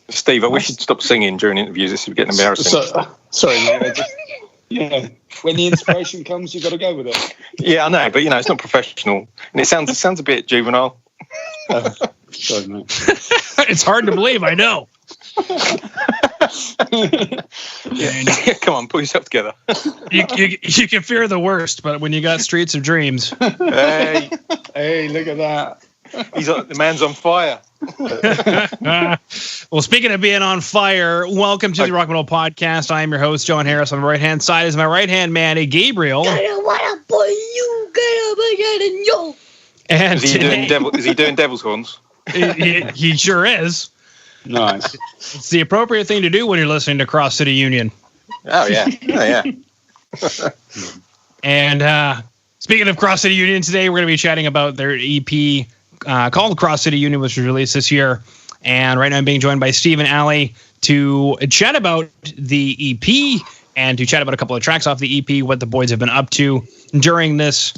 Steve, I wish you'd stop singing during interviews. This is getting embarrassing. Sorry, when the inspiration comes, you've got to go with it. Yeah, I know, but it's not professional, and it sounds a bit juvenile. Sorry, mate. It's hard to believe. I know. Yeah, come on, pull yourself together. You can fear the worst, but when you got Streets of Dreams, hey, look at that. The man's on fire. Well, speaking of being on fire, welcome to the Rock and Roll Podcast. I am your host, John Harris. On the right-hand side is my right-hand man, Gabriel. And is he doing devil's horns? He sure is. Nice. It's the appropriate thing to do when you're listening to Cross City Union. Oh, yeah. And speaking of Cross City Union, today we're going to be chatting about their EP called Cross City Union, which was released this year. And right now I'm being joined by Steve and Allie to chat about the EP and to chat about a couple of tracks off the EP, what the boys have been up to during this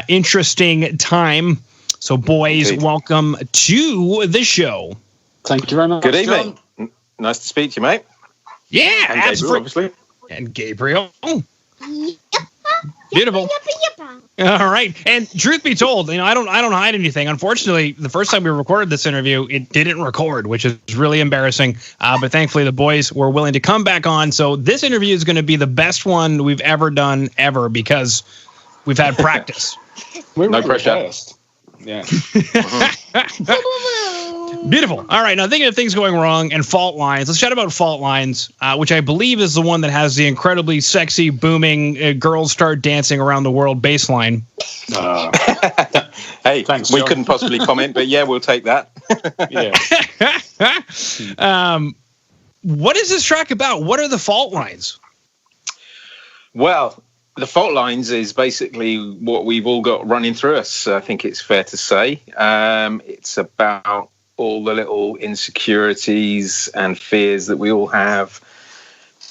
interesting time. So, boys, welcome to the show. Thank you very much. Good evening. John. Nice to speak to you, mate. Yeah, and Gabriel, obviously. And Gabriel. Beautiful. All right. And truth be told, I don't hide anything. Unfortunately, the first time we recorded this interview, it didn't record, which is really embarrassing. But thankfully, the boys were willing to come back on. So this interview is going to be the best one we've ever done ever because we've had practice. No pressure. Yeah. Beautiful. All right. Now, thinking of things going wrong and fault lines, let's chat about fault lines, which I believe is the one that has the incredibly sexy, booming girls start dancing around the world bass line. Hey, thanks, we couldn't possibly comment, but yeah, we'll take that. Yeah. What is this track about? What are the fault lines? Well, the fault lines is basically what we've all got running through us. I think it's fair to say. It's about all the little insecurities and fears that we all have.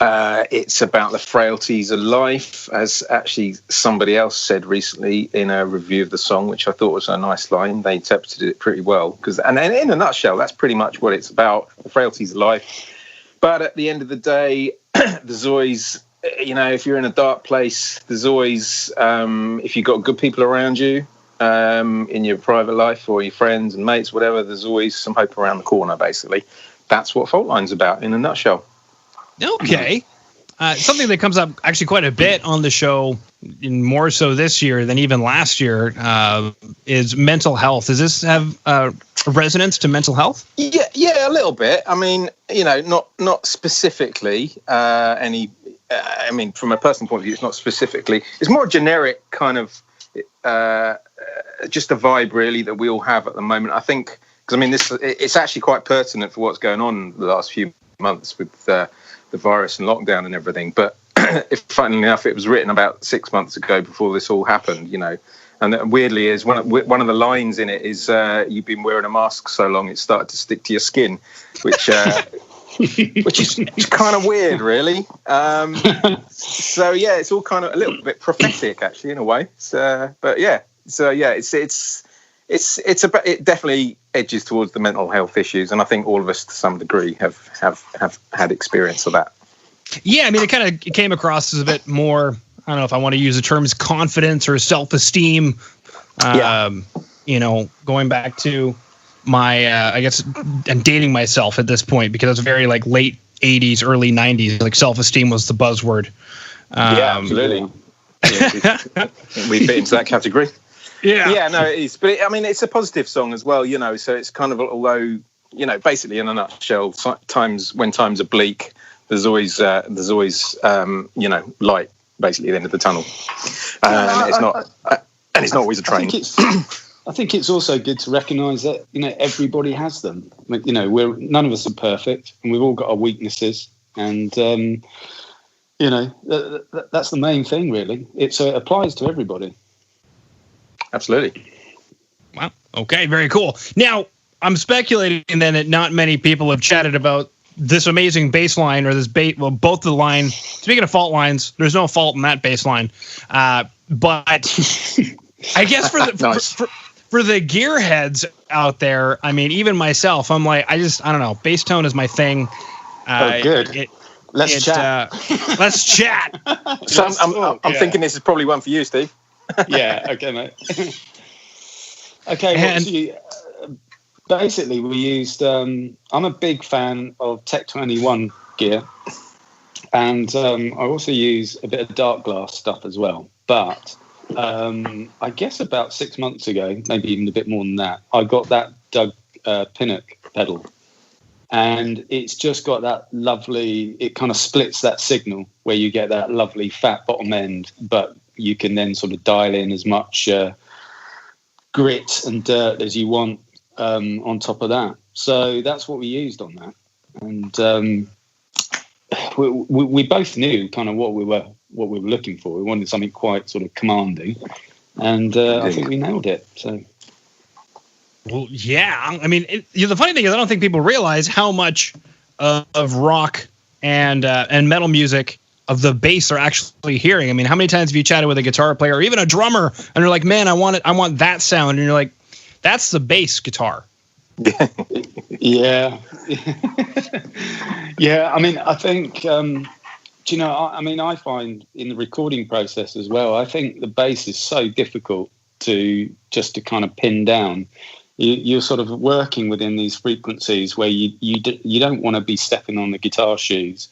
It's about the frailties of life, as actually somebody else said recently in a review of the song, which I thought was a nice line. They interpreted it pretty well. And in a nutshell, that's pretty much what it's about, the frailties of life. But at the end of the day, there's always, if you're in a dark place, there's always, if you've got good people around you, in your private life or your friends and mates, whatever, there's always some hope around the corner, basically. That's what Fault Line's about in a nutshell. Okay. Something that comes up actually quite a bit on the show, and more so this year than even last year, is mental health. Does this have a resonance to mental health? Yeah, a little bit. I mean, not specifically any. I mean, from a personal point of view, it's not specifically. It's more generic kind of just a vibe, really, that we all have at the moment. I think, because it's actually quite pertinent for what's going on the last few months with the virus and lockdown and everything. But if, funnily enough, it was written about 6 months ago before this all happened, And weirdly, is one of the lines in it is you've been wearing a mask so long it started to stick to your skin, which is kind of weird, really. So yeah, it's all kind of a little bit prophetic, actually, in a way. It definitely edges towards the mental health issues, and I think all of us, to some degree, have had experience of that. Yeah, I mean, it kind of came across as a bit more. I don't know if I want to use the terms confidence or self-esteem. Going back to my, I guess I'm dating myself at this point because I was very late 80s, early 90s. Self-esteem was the buzzword. Yeah, absolutely. We fit into that category. Yeah, no, it is. But it's a positive song as well, so it's kind of, although, basically in a nutshell, when times are bleak, there's always light, basically, at the end of the tunnel. It's not always a train. I think it's also good to recognise that, everybody has them. None of us are perfect, and we've all got our weaknesses. And, that's the main thing, really. It applies to everybody. Absolutely. Wow. Okay, very cool. Now, I'm speculating then that not many people have chatted about this amazing bass line or this both the line. Speaking of fault lines, there's no fault in that bass line. But I guess for the Nice. for the gearheads out there, I mean, even myself, I'm like, I don't know. Bass tone is my thing. Good. Let's chat. Let's chat. So I'm thinking this is probably one for you, Steve. Yeah. Okay, mate. Okay. And- basically, we used. I'm a big fan of Tech 21 gear, and I also use a bit of dark glass stuff as well. But I guess about 6 months ago, maybe even a bit more than that, I got that Doug Pinnock pedal. And it's just got that lovely, it kind of splits that signal where you get that lovely fat bottom end, but you can then sort of dial in as much grit and dirt as you want on top of that. So that's what we used on that. And we both knew kind of what we were looking for. We wanted something quite sort of commanding. And I think we nailed it. So. Well, yeah. I mean, the funny thing is, I don't think people realize how much of rock and metal music of the bass are actually hearing. I mean, how many times have you chatted with a guitar player or even a drummer, and they're like, "Man, I want that sound," and you're like, "That's the bass guitar." Yeah, yeah. I mean, I think. Do you know? I find in the recording process as well. I think the bass is so difficult to kind of pin down. You're sort of working within these frequencies where you don't want to be stepping on the guitar shoes.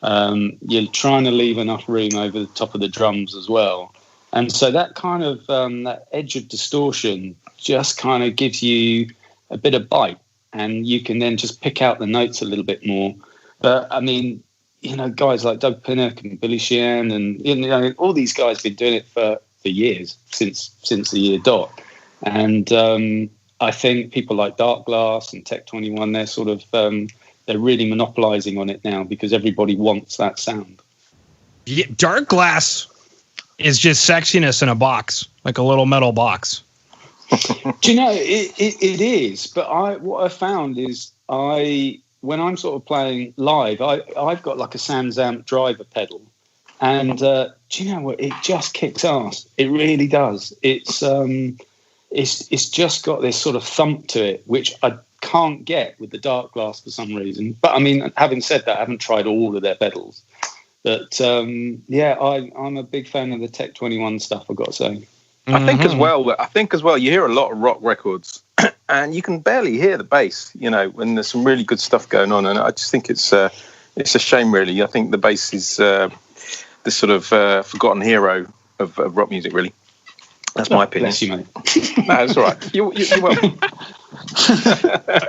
You're trying to leave enough room over the top of the drums as well. And so that kind of that edge of distortion just kind of gives you a bit of bite, and you can then just pick out the notes a little bit more. But I mean, guys like Doug Pinnock and Billy Sheehan and all these guys have been doing it for years, since the year dot. And I think people like Dark Glass and Tech 21, they're sort of they're really monopolizing on it now because everybody wants that sound. Yeah, Dark Glass is just sexiness in a box, like a little metal box. Do you know, it is. But what I found is when I'm sort of playing live, I've got like a Sans Amp driver pedal. And do you know what? It just kicks ass. It really does. It's just got this sort of thump to it, which I can't get with the Dark Glass for some reason. But I mean, having said that, I haven't tried all of their pedals. But yeah, I'm a big fan of the Tech 21 stuff, I've got to say. I think as well, you hear a lot of rock records and you can barely hear the bass, when there's some really good stuff going on. And I just think it's a shame, really. I think the bass is the sort of forgotten hero of rock music, really. That's my opinion. Bless you, mate. No, that's all right. You're welcome.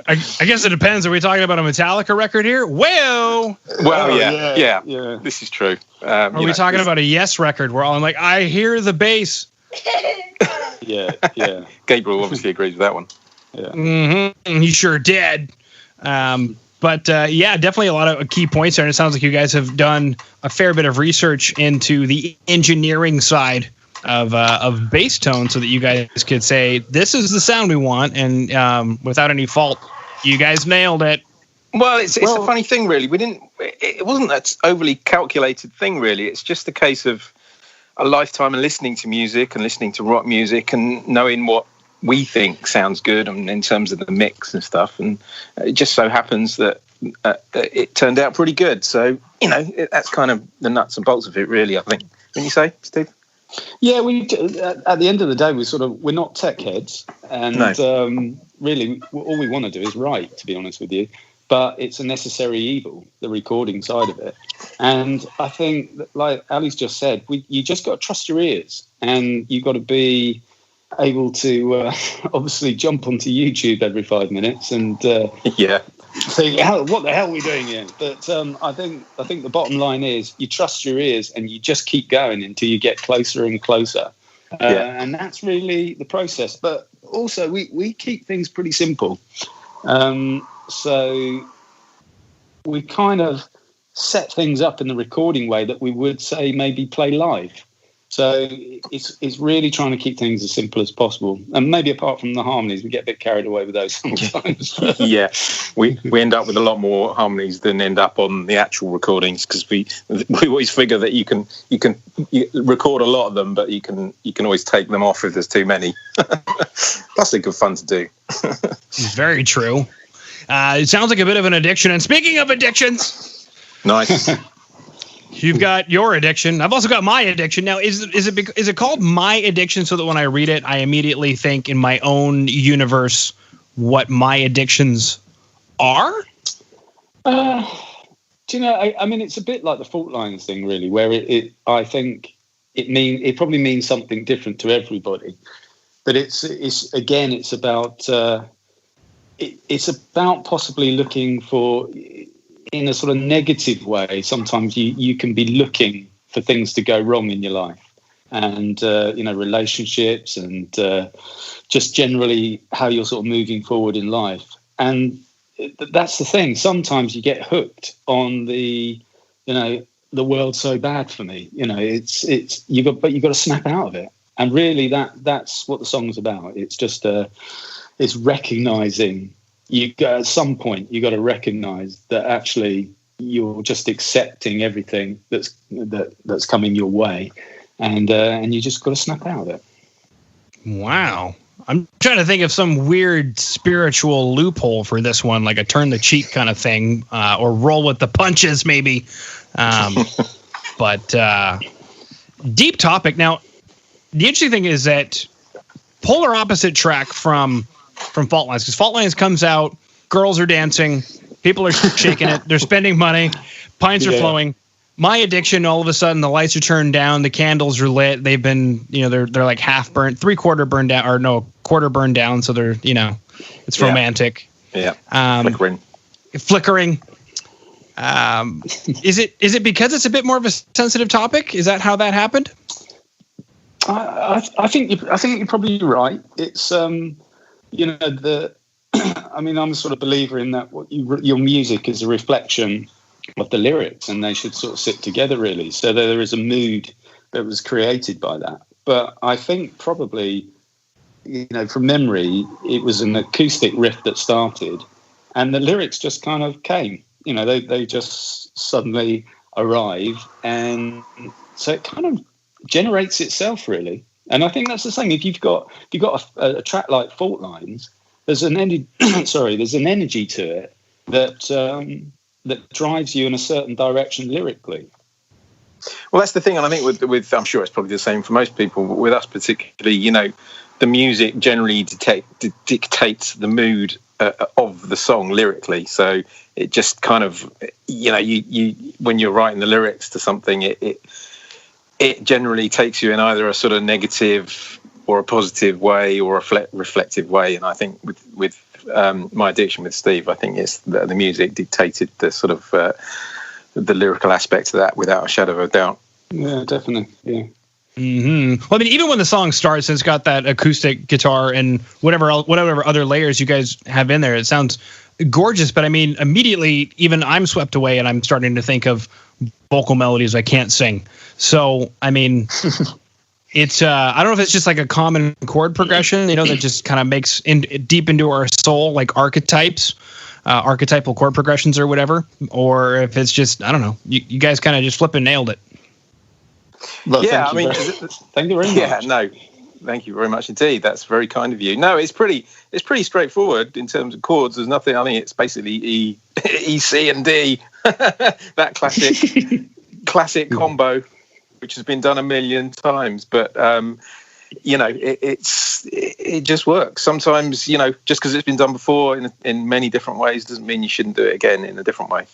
I guess it depends. Are we talking about a Metallica record here? Well, yeah. This is true. Are we talking about a Yes record where I'm like, I hear the bass? Yeah. Gabriel obviously agrees with that one. Yeah. Mm-hmm. He sure did. But yeah, definitely a lot of key points there. And it sounds like you guys have done a fair bit of research into the engineering side of bass tone so that you guys could say, this is the sound we want. And without any fault, you guys nailed it. Well, it's a funny thing, really. It wasn't that overly calculated thing, really. It's just a case of a lifetime of listening to music and listening to rock music and knowing what we think sounds good in terms of the mix and stuff. And it just so happens that it turned out pretty good. So, that's kind of the nuts and bolts of it, really, I think. Wouldn't you say, Steve? Yeah, at the end of the day, we're not tech heads. And really, all we want to do is write, to be honest with you. But it's a necessary evil, the recording side of it. And I think, like Ali's just said, you just got to trust your ears, and you got to be able to obviously jump onto YouTube every 5 minutes and think, what the hell are we doing here? But I think the bottom line is you trust your ears and you just keep going until you get closer and closer. And that's really the process. But also, we keep things pretty simple. So we kind of set things up in the recording way that we would say maybe play live. So it's really trying to keep things as simple as possible. And maybe apart from the harmonies, we get a bit carried away with those sometimes. Yeah, we end up with a lot more harmonies than end up on the actual recordings, because we always figure that you can record a lot of them, but you can always take them off if there's too many. That's a good fun to do. Very true. It sounds like a bit of an addiction. And speaking of addictions, nice. You've got your addiction. I've also got my addiction. Now, is it called My Addiction so that when I read it, I immediately think in my own universe what my addictions are? Do you know? I mean, it's a bit like the fault lines thing, really, where I think it probably means something different to everybody. But it's about it's about possibly looking for, in a sort of negative way, sometimes you can be looking for things to go wrong in your life, and relationships, and just generally how you're sort of moving forward in life. And that's the thing. Sometimes you get hooked on the world's so bad for me. You've got to snap out of it. And really, that's what the song's about. It's just it's recognizing. At some point, you got to recognize that actually you're just accepting everything that's coming your way, and you just got to snap out of it. Wow. I'm trying to think of some weird spiritual loophole for this one, like a turn the cheek kind of thing, or roll with the punches, maybe. But deep topic. Now, the interesting thing is that polar opposite track from Fault Lines, because Fault Lines comes out, girls are dancing, people are shaking it, they're spending money, pints are flowing. My Addiction, all of a sudden the lights are turned down, the candles are lit, they've been, they're like half burnt, quarter burned down, so they're, it's romantic. Yeah. Flickering. Is it because it's a bit more of a sensitive topic? Is that how that happened? I think you're probably right. It's I'm a sort of believer in that your music is a reflection of the lyrics, and they should sort of sit together, really. So there is a mood that was created by that. But I think probably, from memory, it was an acoustic riff that started, and the lyrics just kind of came. They just suddenly arrive, and so it kind of generates itself, really. And I think that's the same. If you've got a track like Fault Lines, there's an energy to it that drives you in a certain direction lyrically. Well, that's the thing, and I think with I'm sure it's probably the same for most people, but with us particularly, the music generally dictates the mood of the song lyrically. So it just kind of, you when you're writing the lyrics to something, it generally takes you in either a sort of negative or a positive way or a reflective way. And I think with My Addiction with Steve, I think it's the music dictated the sort of the lyrical aspect of that without a shadow of a doubt. Yeah, definitely. Yeah. Mm-hmm. Well, I mean, even when the song starts, it's got that acoustic guitar and whatever other layers you guys have in there. It sounds gorgeous, but I mean, immediately, even I'm swept away, and I'm starting to think of vocal melodies I can't sing. So, I mean, it's I don't know if it's just like a common chord progression, that just kind of makes deep into our soul, like archetypes, archetypal chord progressions or whatever, or if it's just, I don't know. You guys kind of just flipping nailed it. Well, yeah, thank you very much. Yeah, no, thank you very much indeed. That's very kind of you. No, it's pretty straightforward in terms of chords. There's nothing. I think it's basically E, C, and D. That classic combo, which has been done a million times. But it just works. Sometimes, just because it's been done before in many different ways doesn't mean you shouldn't do it again in a different way.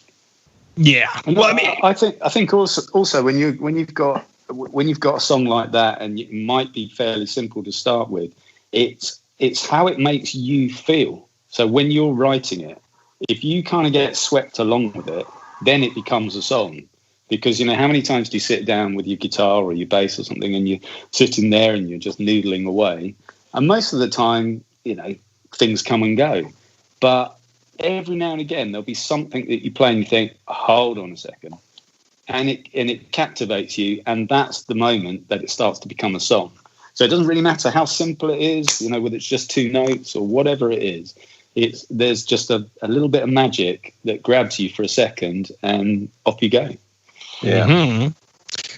Yeah. Well, I mean, I think also when you've got a song like that, and it might be fairly simple to start with, it's how it makes you feel. So when you're writing it, if you kind of get swept along with it, then it becomes a song. Because, how many times do you sit down with your guitar or your bass or something, and you're sitting there and you're just noodling away? And most of the time, things come and go. But every now and again, there'll be something that you play and you think, hold on a second, and it captivates you, and that's the moment that it starts to become a song. So it doesn't really matter how simple it is, whether it's just 2 notes or whatever it is. There's just a little bit of magic that grabs you for a second, and off you go. Yeah. Mm-hmm.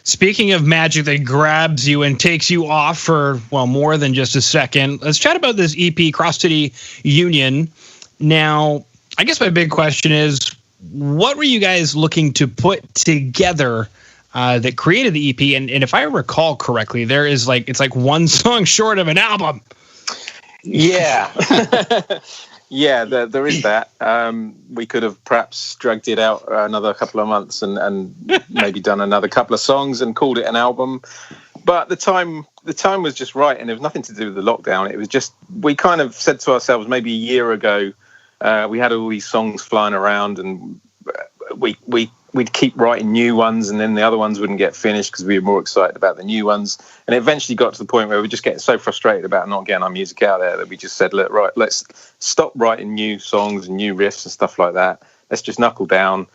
Speaking of magic that grabs you and takes you off for, more than just a second, let's chat about this EP, Cross City Union. Now, I guess my big question is, what were you guys looking to put together that created the EP? And if I recall correctly, there is it's like one song short of an album. Yeah. Yeah, there is that. We could have perhaps dragged it out another couple of months and maybe done another couple of songs and called it an album. But the time was just right, and it was nothing to do with the lockdown. It was just, we kind of said to ourselves maybe a year ago, we had all these songs flying around, and we'd keep writing new ones, and then the other ones wouldn't get finished because we were more excited about the new ones. And it eventually got to the point where we were just getting so frustrated about not getting our music out there that we just said, look, right, let's stop writing new songs and new riffs and stuff like that. Let's just knuckle down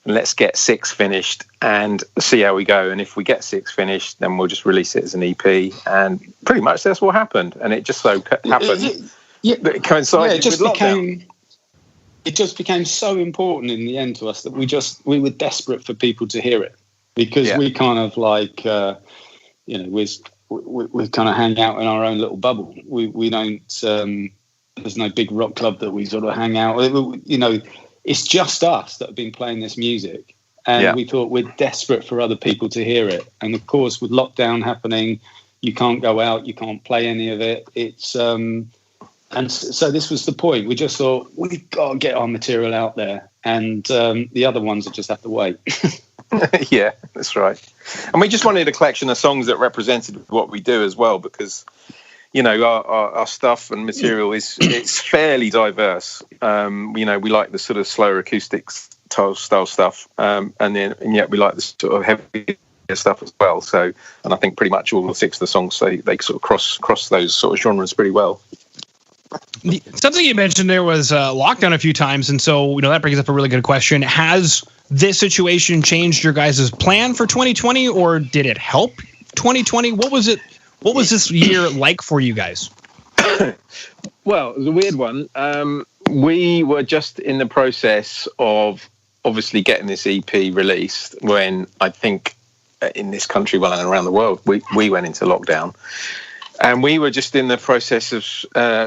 and let's get 6 finished and see how we go. And if we get 6 finished, then we'll just release it as an EP. And pretty much that's what happened. And it just so happened that it coincided with lockdown. It just became so important in the end to us that we were desperate for people to hear it, because we kind of we kind of hang out in our own little bubble. We don't, there's no big rock club that we sort of hang out. It's just us that have been playing this music, and we thought we're desperate for other people to hear it. And of course, with lockdown happening, you can't go out, you can't play any of it. It's and so this was the point. We just thought, we've got to get our material out there, and the other ones will just have to wait. Yeah, that's right. And we just wanted a collection of songs that represented what we do as well, because, our stuff and material it's fairly diverse. We like the sort of slower acoustic style stuff, and yet we like the sort of heavy stuff as well. So, and I think pretty much all the 6 of the songs, they sort of cross those sort of genres pretty well. Something you mentioned there was lockdown a few times, and so that brings up a really good question. Has this situation changed your guys' plan for 2020, or did it help 2020? What was this year like for you guys? Well, it was a weird one. We were just in the process of obviously getting this EP released when I think in this country, well, and around the world, we went into lockdown. And we were just in the process of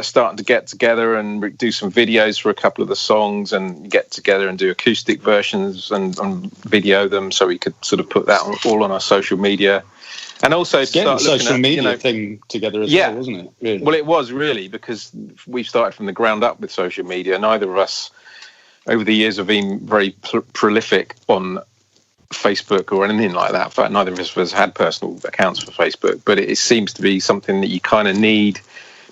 starting to get together and do some videos for a couple of the songs, and get together and do acoustic versions and video them, so we could sort of put that all on our social media. And also start looking social at, media thing together as well, wasn't it? Really? Well, it was really, because we started from the ground up with social media. Neither of us over the years have been very prolific on Facebook or anything like that. In fact, neither of us has had personal accounts for Facebook, but it seems to be something that you kind of need,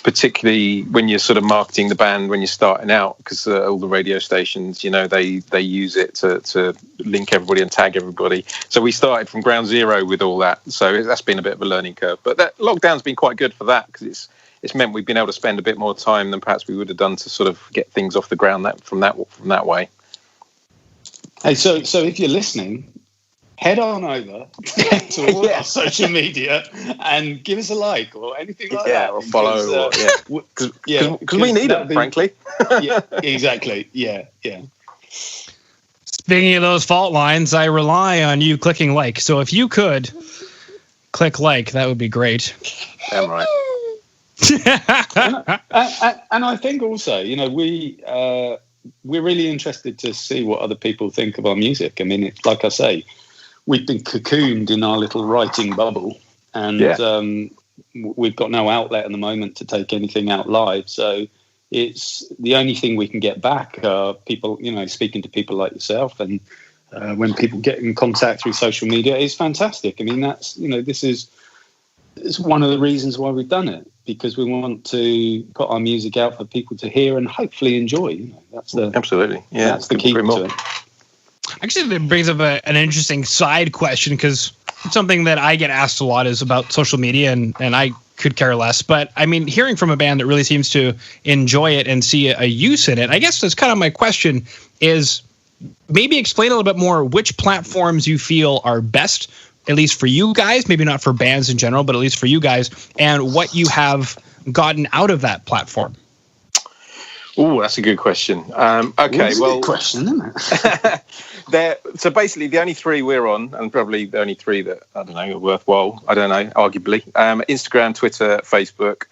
particularly when you're sort of marketing the band when you're starting out, because all the radio stations, they use it to link everybody and tag everybody. So we started from ground zero with all that. So that's been a bit of a learning curve, but that lockdown's been quite good for that, because it's meant we've been able to spend a bit more time than perhaps we would have done to sort of get things off the ground from that way. Hey, so if you're listening, head on over to all our social media and give us a like or anything like that. Or follow. Because we need it, frankly. Yeah, exactly. Yeah. Speaking of those fault lines, I rely on you clicking like. So if you could click like, that would be great. Damn right. And I think also, we're really interested to see what other people think of our music. I mean, it's like I say, we've been cocooned in our little writing bubble, and we've got no outlet at the moment to take anything out live. So it's the only thing we can get back are people, speaking to people like yourself, and when people get in contact through social media is fantastic. I mean, that's, it's one of the reasons why we've done it, because we want to put our music out for people to hear and hopefully enjoy. That's absolutely, that's the key to it. Actually, that brings up an interesting side question, because something that I get asked a lot is about social media, and I could care less. But I mean, hearing from a band that really seems to enjoy it and see a use in it, I guess that's kind of my question is, maybe explain a little bit more which platforms you feel are best, at least for you guys, maybe not for bands in general, but at least for you guys, and what you have gotten out of that platform. Oh, that's a good question. Okay, well, a good question, isn't it? So basically, the only three we're on, and probably the only three that I don't know are worthwhile. I don't know, arguably, Instagram, Twitter, Facebook.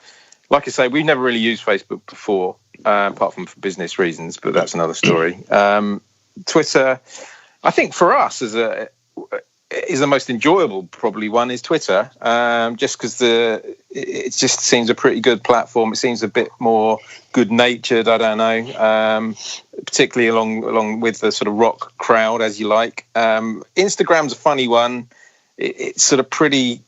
Like I say, we've never really used Facebook before, apart from for business reasons, but that's another story. Twitter, I think for us is the most enjoyable probably one is Twitter, just because it just seems a pretty good platform. It seems a bit more good-natured. I don't know, particularly along with the sort of rock crowd, as you like. Instagram's a funny one. It's sort of pretty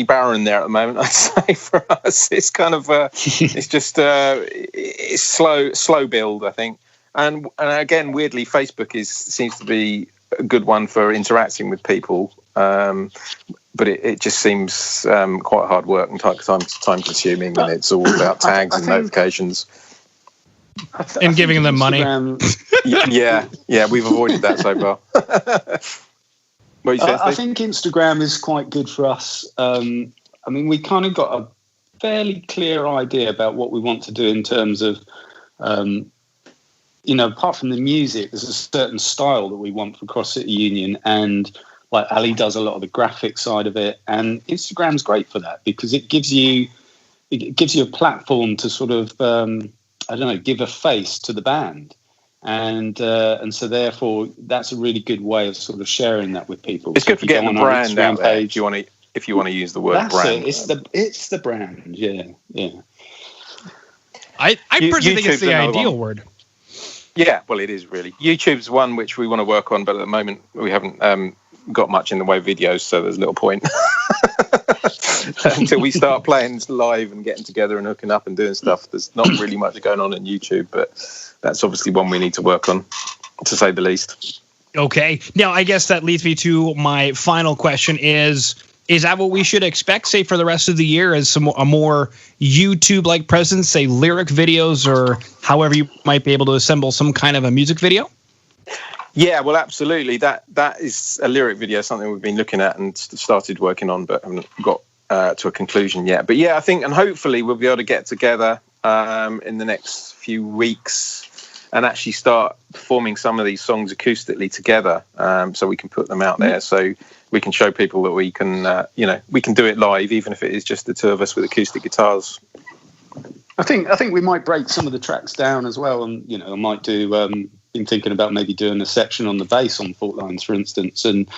barren there at the moment, I'd say. For us, it's kind of it's just it's slow build, I think. And again, weirdly, Facebook seems to be a good one for interacting with people, but it just seems quite hard work and time consuming, and it's all about tags and notifications and giving them money. yeah, we've avoided that so far. What you saying, I think Instagram is quite good for us. I mean, we kind of got a fairly clear idea about what we want to do in terms of apart from the music, there's a certain style that we want for Cross City Union, and like Ali does a lot of the graphic side of it, and Instagram's great for that because it gives you a platform to sort of give a face to the band, and so therefore that's a really good way of sort of sharing that with people. It's good for getting the brand out there. If you want to use the word brand, it's the brand. Yeah. I personally think it's the ideal word. Yeah, well, it is really. YouTube's one which we want to work on, but at the moment we haven't got much in the way of videos, so there's little point until we start playing live and getting together and hooking up and doing stuff. There's not really much going on YouTube, but that's obviously one we need to work on, to say the least. Okay. Now, I guess that leads me to my final question is that what we should expect, say, for the rest of the year, as a more YouTube-like presence, say lyric videos, or however you might be able to assemble some kind of a music video? Yeah, well, absolutely. That is a lyric video, something we've been looking at and started working on, but haven't got to a conclusion yet. But yeah, I think, and hopefully we'll be able to get together in the next few weeks and actually start performing some of these songs acoustically together, so we can put them out there. So we can show people that we can, we can do it live, even if it is just the two of us with acoustic guitars. I think we might break some of the tracks down as well, and I might do. Been thinking about maybe doing a section on the bass on Fault Lines, for instance, and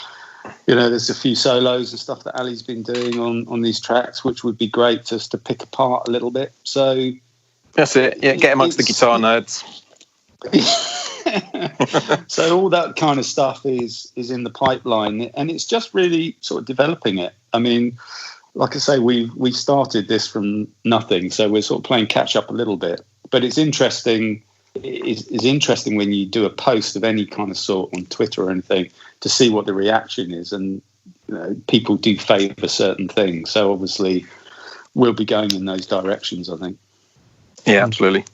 there's a few solos and stuff that Ali's been doing on these tracks, which would be great just to pick apart a little bit. So that's it. Yeah, get amongst the guitar nerds. So all that kind of stuff is in the pipeline, and it's just really sort of developing it. I mean, like I say, we started this from nothing, so we're sort of playing catch up a little bit. But it's interesting. It's interesting when you do a post of any kind of sort on Twitter or anything to see what the reaction is, and people do favour certain things. So obviously, we'll be going in those directions, I think. Yeah, absolutely.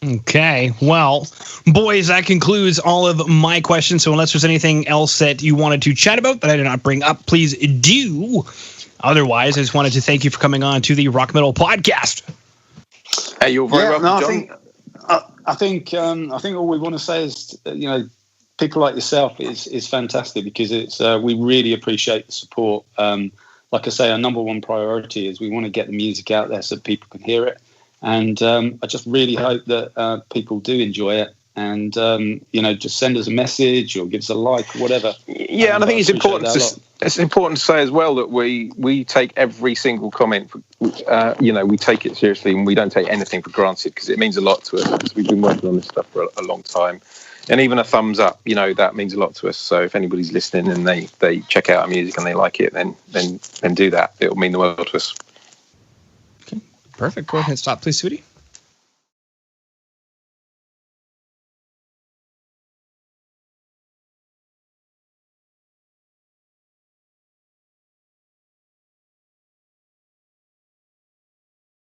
Okay, well, boys, that concludes all of my questions. So unless there's anything else that you wanted to chat about that I did not bring up, please do. Otherwise, I just wanted to thank you for coming on to the Rock Metal Podcast. Hey, you're very welcome, John. I think all we want to say is, people like yourself is fantastic, because it's we really appreciate the support. Like I say, our number one priority is we want to get the music out there so people can hear it. And I just really hope that people do enjoy it, and just send us a message or give us a like, whatever. Yeah, and I think it's important to say as well that we take every single comment. We take it seriously, and we don't take anything for granted, because it means a lot to us, because we've been working on this stuff for a long time. And even a thumbs up, that means a lot to us. So if anybody's listening and they check out our music and they like it, then do that. It'll mean the world to us. Perfect. Go ahead and stop, please, sweetie.